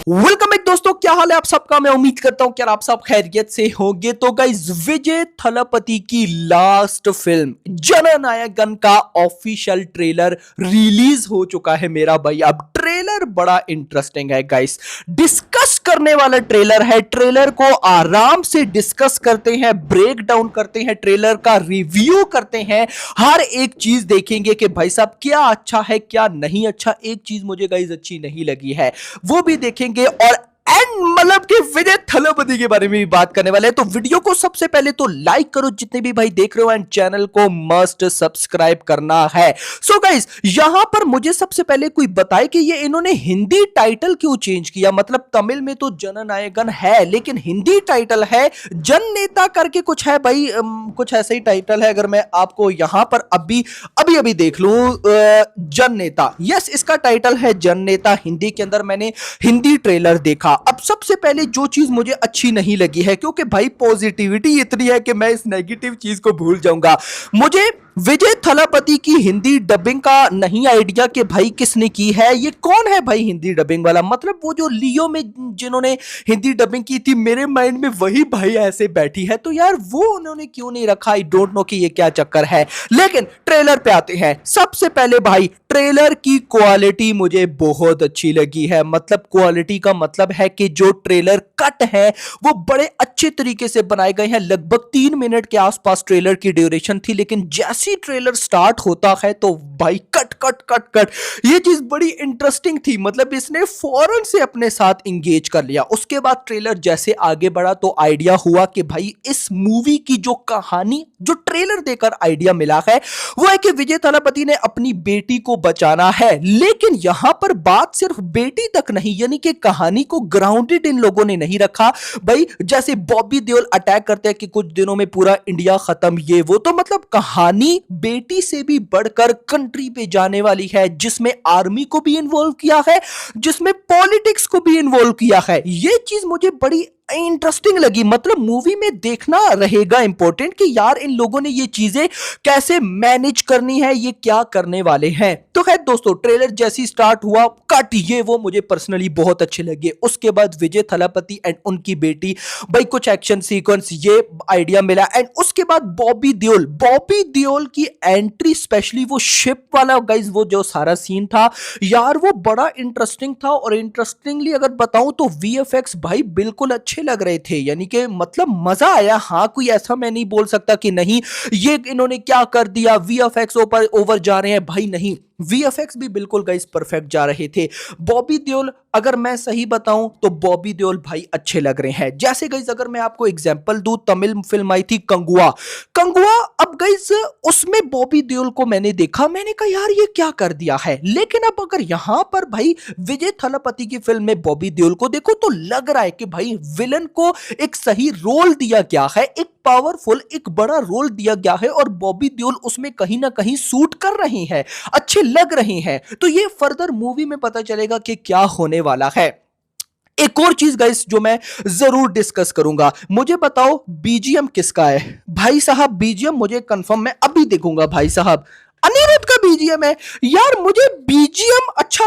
Welcome back दोस्तों, क्या हाल है आप सबका। मैं उम्मीद करता हूं कि आप सब खैरियत से होंगे। तो गाइस, विजय थलपति की लास्ट फिल्म जननायकन का ऑफिशियल ट्रेलर रिलीज हो चुका है मेरा भाई। अब ट्रेलर बड़ा इंटरेस्टिंग है गाइस, डिस्कस करने वाला ट्रेलर है। ट्रेलर को आराम से डिस्कस करते हैं, ब्रेक डाउन करते हैं, ट्रेलर का रिव्यू करते हैं, हर एक चीज देखेंगे कि भाई साहब क्या अच्छा है क्या नहीं अच्छा। एक चीज मुझे गाइस अच्छी नहीं लगी है, वो भी देखेंगे। और एंड मतलब कि विजय थलपति के बारे में भी बात करने वाले हैं। तो वीडियो को सबसे पहले तो लाइक करो जितने भी भाई देख रहे हो, एंड चैनल को मस्ट सब्सक्राइब करना है। सो गाइस, यहां पर मुझे सबसे पहले कोई बताए कि ये इन्होंने हिंदी टाइटल क्यों चेंज किया। मतलब तमिल में तो जननायकन है, लेकिन हिंदी टाइटल है जन नेता करके कुछ है भाई। कुछ ऐसा ही टाइटल है। अगर मैं आपको यहां पर अभी अभी अभी देख लूं, जन नेता, यस इसका टाइटल है जन नेता। हिंदी के अंदर मैंने हिंदी ट्रेलर देखा। अब सबसे पहले जो चीज मुझे अच्छी नहीं लगी है, क्योंकि भाई पॉजिटिविटी इतनी है कि मैं इस नेगेटिव चीज को भूल जाऊंगा। मुझे विजय थलपति की हिंदी डबिंग का नहीं आइडिया कि भाई किसने की है, ये कौन है भाई हिंदी डबिंग वाला। मतलब वो जो लियो में जिन्होंने हिंदी डबिंग की थी, मेरे माइंड में वही भाई ऐसे बैठी है। तो यार वो उन्होंने क्यों नहीं रखा, आई डोंट नो कि ये क्या चक्कर है। लेकिन ट्रेलर पे आते हैं। सबसे पहले भाई ट्रेलर की क्वालिटी मुझे बहुत अच्छी लगी है। मतलब क्वालिटी का मतलब है कि जो ट्रेलर कट है वो बड़े अच्छे तरीके से बनाए गए हैं। लगभग 3 मिनट के आसपास ट्रेलर की ड्यूरेशन थी, लेकिन जैसे ट्रेलर स्टार्ट होता है तो भाई कट कट कट कट, ये चीज बड़ी इंटरेस्टिंग थी। मतलब इसने फौरन से अपने साथ इंगेज कर लिया। उसके बाद ट्रेलर जैसे आगे बढ़ा तो आइडिया हुआ कि भाई इस मूवी की जो कहानी, जो ट्रेलर देखकर आइडिया मिला है, वो है कि विजय थलपति ने अपनी बेटी को बचाना है। लेकिन यहां पर बात सिर्फ बेटी तक नहीं, यानी कि कहानी को ग्राउंडेड इन लोगों ने नहीं रखा भाई। जैसे बॉबी देओल अटैक करते हैं कि कुछ दिनों में पूरा इंडिया खत्म, ये वो। तो मतलब कहानी बेटी से भी बढ़कर कंट्री पे जाने वाली है, जिसमें आर्मी को भी इन्वॉल्व किया है, जिसमें पॉलिटिक्स को भी इन्वॉल्व किया है। ये चीज मुझे बड़ी इंटरेस्टिंग लगी। मतलब मूवी में देखना रहेगा इंपॉर्टेंट कि यार इन लोगों ने ये चीजें कैसे मैनेज करनी है, ये क्या करने वाले हैं। तो खैर दोस्तों, ट्रेलर जैसी स्टार्ट हुआ, कट ये वो मुझे पर्सनली बहुत अच्छे लगे। उसके बाद विजय थलपति एंड उनकी बेटी, भाई कुछ एक्शन सीक्वेंस, ये आइडिया मिला। एंड उसके बाद बॉबी देओल की एंट्री, स्पेशली वो शिप वाला गाइज, वो जो सारा सीन था यार, वो बड़ा इंटरेस्टिंग था। और इंटरेस्टिंगली अगर बताऊं तो वीएफएक्स भाई बिल्कुल अच्छे लग रहे थे, यानी कि मतलब मजा आया। हाँ, कोई ऐसा मैं नहीं बोल सकता कि नहीं ये इन्होंने क्या कर दिया, वीएफएक्स ऊपर ओवर जा रहे हैं, भाई नहीं, वीएफएक्स भी बिल्कुल गाइस परफेक्ट जा रहे थे। बॉबी देओल, अगर मैं सही बताऊं तो बॉबी देओल भाई अच्छे लग रहे हैं। जैसे गाइस अगर मैं आपको एग्जांपल दूं, तमिल फिल्म आई थी कंगुआ। अब गाइस उसमें बॉबी देओल को मैंने देखा, मैंने कहा यार ये क्या कर दिया है। लेकिन अब अगर यहां पर भाई विजय थलपति की फिल्म में बॉबी देओल को देखो तो लग रहा है कि भाई विलन को एक सही रोल दिया गया है, एक पावरफुल, एक बड़ा रोल दिया गया है, और बॉबी देओल उसमें कहीं ना कहीं सूट कर रही हैं, अच्छे लग रहे हैं। तो ये फर्दर मूवी में पता चलेगा कि क्या होने वाला है। एक और चीज गाइस जो मैं जरूर डिस्कस करूंगा, मुझे बताओ बीजीएम किसका है भाई साहब। बीजीएम मुझे कंफर्म, मैं अभी देखूंगा भाई साहब, अनिरुद्ध का बीजीएम है। यार मुझे बीजीएम अच्छा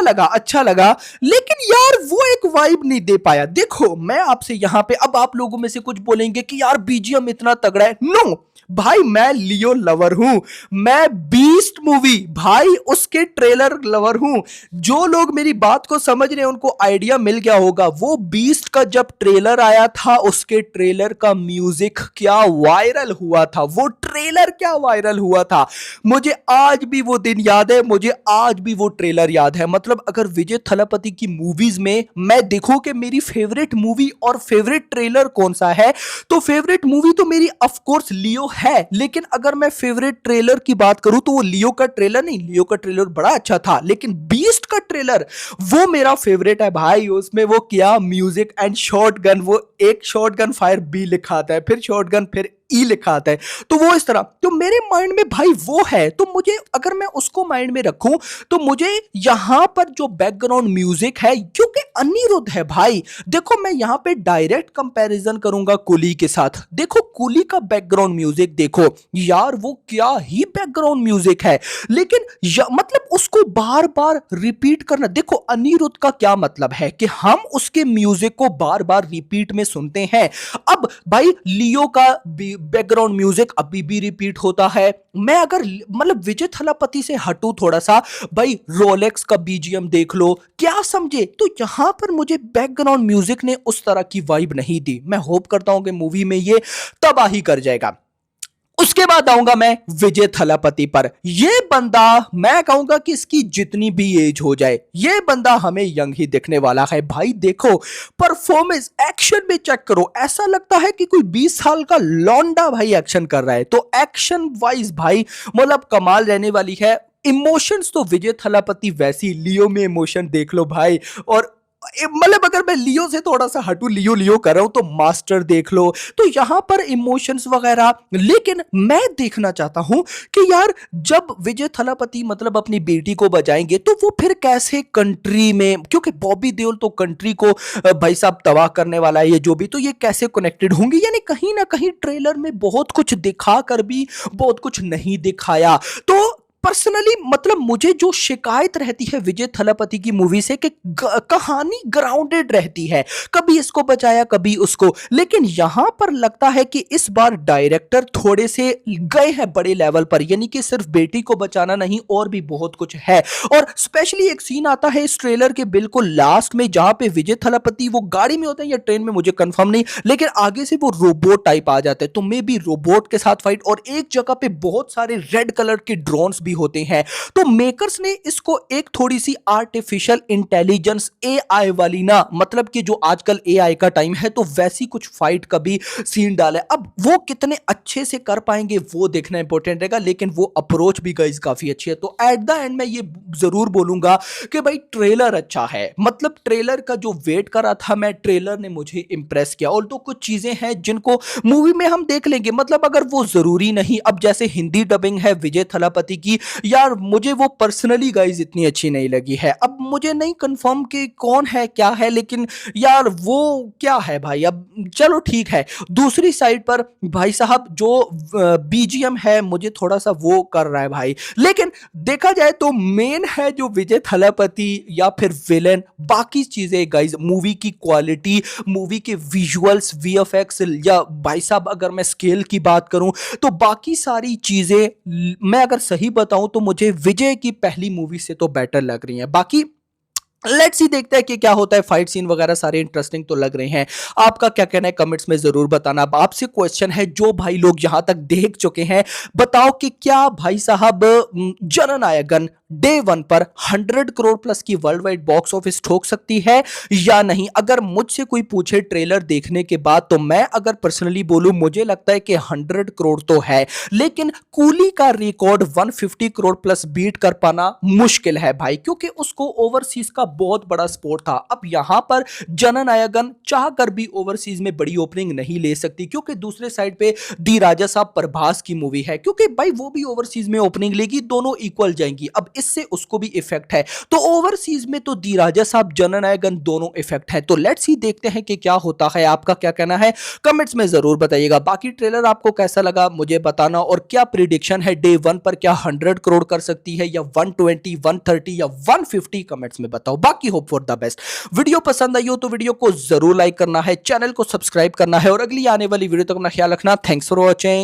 लगा, लेकिन यार वो एक वाइब नहीं दे पाया। देखो मैं आपसे यहां पे, अब आप लोगों में से कुछ बोलेंगे कि यार बीजीएम इतना तगड़ा है। नो भाई, मैं लियो लवर हूं, मैं बीस्ट मूवी भाई उसके ट्रेलर लवर हूं। जो लोग मेरी बात को समझ रहे हैं उनको आइडिया मिल गया होगा। वो बीस्ट का जब ट्रेलर आया था, उसके ट्रेलर का म्यूजिक क्या वायरल हुआ था, वो ट्रेलर क्या वायरल हुआ था। मुझे आज भी वो दिन याद है, मुझे आज भी वो ट्रेलर याद है। मतलब अगर विजय थलपति की मूवीज में मैं देखूं कि मेरी फेवरेट मूवी और फेवरेट ट्रेलर कौन सा है, तो फेवरेट मूवी तो मेरी ऑफ कोर्स लियो है। लेकिन अगर मैं फेवरेट ट्रेलर की बात करूं तो वो लियो का ट्रेलर नहीं, लियो का ट्रेलर बड़ा अच्छा था, लेकिन बीस्ट का ट्रेलर वो मेरा फेवरेट है भाई। उसमें वो क्या म्यूजिक एंड शॉटगन, वो एक शॉटगन फायर भी लिखा था, फिर शॉटगन, फिर ई लिखा आता है, तो वो इस तरह, तो मेरे माइंड में भाई वो है, तो मुझे अगर मैं उसको माइंड में रखूं तो मुझे यहां पर जो बैकग्राउंड म्यूजिक है, क्योंकि अनिरुद्ध है भाई, देखो मैं यहां पे डायरेक्ट कंपैरिजन करूंगा कुली के साथ। देखो कुली का बैकग्राउंड म्यूजिक देखो यार, वो क्या ही बैकग्राउंड म्यूजिक है, लेकिन मतलब उसको बार बार रिपीट करना, देखो अनिरुद्ध का क्या मतलब है कि हम उसके म्यूजिक को बार बार रिपीट में सुनते हैं। अब भाई लियो का बैकग्राउंड म्यूजिक अभी भी रिपीट होता है। मैं अगर मतलब विजय थलापति से हटूं थोड़ा सा, भाई रोलेक्स का बीजीएम देख लो, क्या समझे, तो यहां पर मुझे बैकग्राउंड म्यूजिक ने उस तरह की वाइब नहीं दी। मैं होप करता हूं कि मूवी में ये तबाही कर जाएगा। उसके बाद आऊंगा मैं विजय थलापति पर। ये बंदा, मैं कहूंगा कि इसकी जितनी भी एज हो जाए, ये बंदा हमें यंग ही दिखने वाला है भाई। देखो परफॉर्मेंस, एक्शन में चेक करो, ऐसा लगता है कि कोई 20 साल का लौंडा भाई एक्शन कर रहा है। तो एक्शन वाइज भाई मतलब कमाल रहने वाली है। इमोशंस तो विजय थलापति वैसी, लियो में इमोशन देख लो भाई। और मतलब अगर मैं लियो से थोड़ा सा हटू, लियो लियो कर रहा हूं, तो मास्टर देख लो, तो यहां पर इमोशंस वगैरह। लेकिन मैं देखना चाहता हूं कि यार जब विजय थलापति मतलब अपनी बेटी को बजाएंगे तो वो फिर कैसे कंट्री में, क्योंकि बॉबी देओल तो कंट्री को भाई साहब तबाह करने वाला है ये जो भी, तो ये कैसे कनेक्टेड होंगे। यानी कहीं ना कहीं ट्रेलर में बहुत कुछ दिखा कर भी बहुत कुछ नहीं दिखाया। तो पर्सनली मतलब मुझे जो शिकायत रहती है विजय थलापति की मूवी से कि कहानी ग्राउंडेड रहती है, कभी इसको बचाया कभी उसको, लेकिन यहां पर लगता है कि इस बार डायरेक्टर थोड़े से गए हैं बड़े लेवल पर, यानी कि सिर्फ बेटी को बचाना नहीं और भी बहुत कुछ है। और स्पेशली एक सीन आता है इस ट्रेलर के बिल्कुल लास्ट में, जहां पे विजय थलापति वो गाड़ी में होते हैं या ट्रेन में, मुझे कंफर्म नहीं, लेकिन आगे से वो रोबोट टाइप आ जाते हैं, तो मे बी रोबोट के साथ फाइट, और एक जगह पे बहुत सारे रेड कलर के ड्रोन्स भी होते हैं। तो मेकर्स ने इसको एक थोड़ी सी आर्टिफिशियल इंटेलिजेंस एआई वाली ना, मतलब कि जो आजकल एआई का टाइम है, तो वैसी कुछ फाइट का भी सीन डाला है। अब वो कितने अच्छे से कर पाएंगे वो देखना इंपॉर्टेंट रहेगा, लेकिन वो अप्रोच भी गाइस काफी अच्छी है। तो एट द एंड मैं ये जरूर बोलूंगा कि भाई ट्रेलर अच्छा है, मतलब ट्रेलर का जो वेट कर रहा था मैं, ट्रेलर ने मुझे इंप्रेस किया। और तो कुछ चीजें हैं जिनको मूवी में हम देख लेंगे, मतलब अगर वो जरूरी नहीं, अब जैसे हिंदी डबिंग है विजय थलापति की, यार मुझे वो पर्सनली गाइज इतनी अच्छी नहीं लगी है। अब मुझे नहीं कंफर्म कि कौन है क्या है, लेकिन यार वो क्या है भाई, अब चलो ठीक है। दूसरी साइड पर भाई साहब जो बीजीएम है मुझे थोड़ा सा वो कर रहा है भाई, लेकिन देखा जाए तो मेन है जो विजय थलापति या फिर विलेन, बाकी चीजें गाइज मूवी की क्वालिटी, मूवी के विजुअल्स, वीएफएक्स, या भाई साहब अगर मैं स्केल की बात करूं तो बाकी सारी चीजें मैं अगर सही बताऊं तो मुझे विजय की पहली मूवी से तो बेटर लग रही है। बाकी लेट्स ही देखते हैं कि क्या होता है। फाइट सीन वगैरह सारे इंटरेस्टिंग तो लग रहे हैं। आपका क्या कहना है कमेंट्स में जरूर बताना। अब आपसे क्वेश्चन है, जो भाई लोग यहां तक देख चुके हैं, बताओ कि क्या भाई साहब जननायकन डे वन पर 100 करोड़ प्लस की वर्ल्ड वाइड बॉक्स ऑफिस ठोक सकती है या नहीं। अगर मुझसे कोई पूछे ट्रेलर देखने के बाद, तो मैं अगर पर्सनली बोलूं, मुझे लगता है कि 100 करोड़ तो है, लेकिन कूली का रिकॉर्ड 150 करोड़ प्लस बीट कर पाना मुश्किल है भाई, क्योंकि उसको ओवरसीज का बहुत बड़ा स्पोर्ट था। अब यहां पर जननायकन चाह कर भी ओवरसीज में बड़ी ओपनिंग नहीं ले सकती, क्योंकि दूसरे साइड पे डी राजा साहब प्रभास की मूवी है, क्योंकि भाई वो भी ओवरसीज में ओपनिंग लेगी, दोनों इक्वल जाएंगी। अब इससे उसको भी इफेक्ट है, तो ओवरसीज में तो दी राजा साहब जननायकन दोनों इफेक्ट है। तो लेट्स ही देखते हैं कि क्या होता है। आपका क्या कहना है कमेंट्स में जरूर बताइएगा। बाकी ट्रेलर आपको कैसा लगा मुझे बताना, और क्या प्रिडिक्शन है डे वन पर, क्या 100 करोड़ कर सकती है या 120, 130 या 150, कमेंट्स में बताओ। बाकी hope for the best. Video पसंद आई हो तो वीडियो को जरूर लाइक करना है, चैनल को सब्सक्राइब करना है, और अगली आने वाली वीडियो तक अपना ख्याल रखना। Thanks for watching.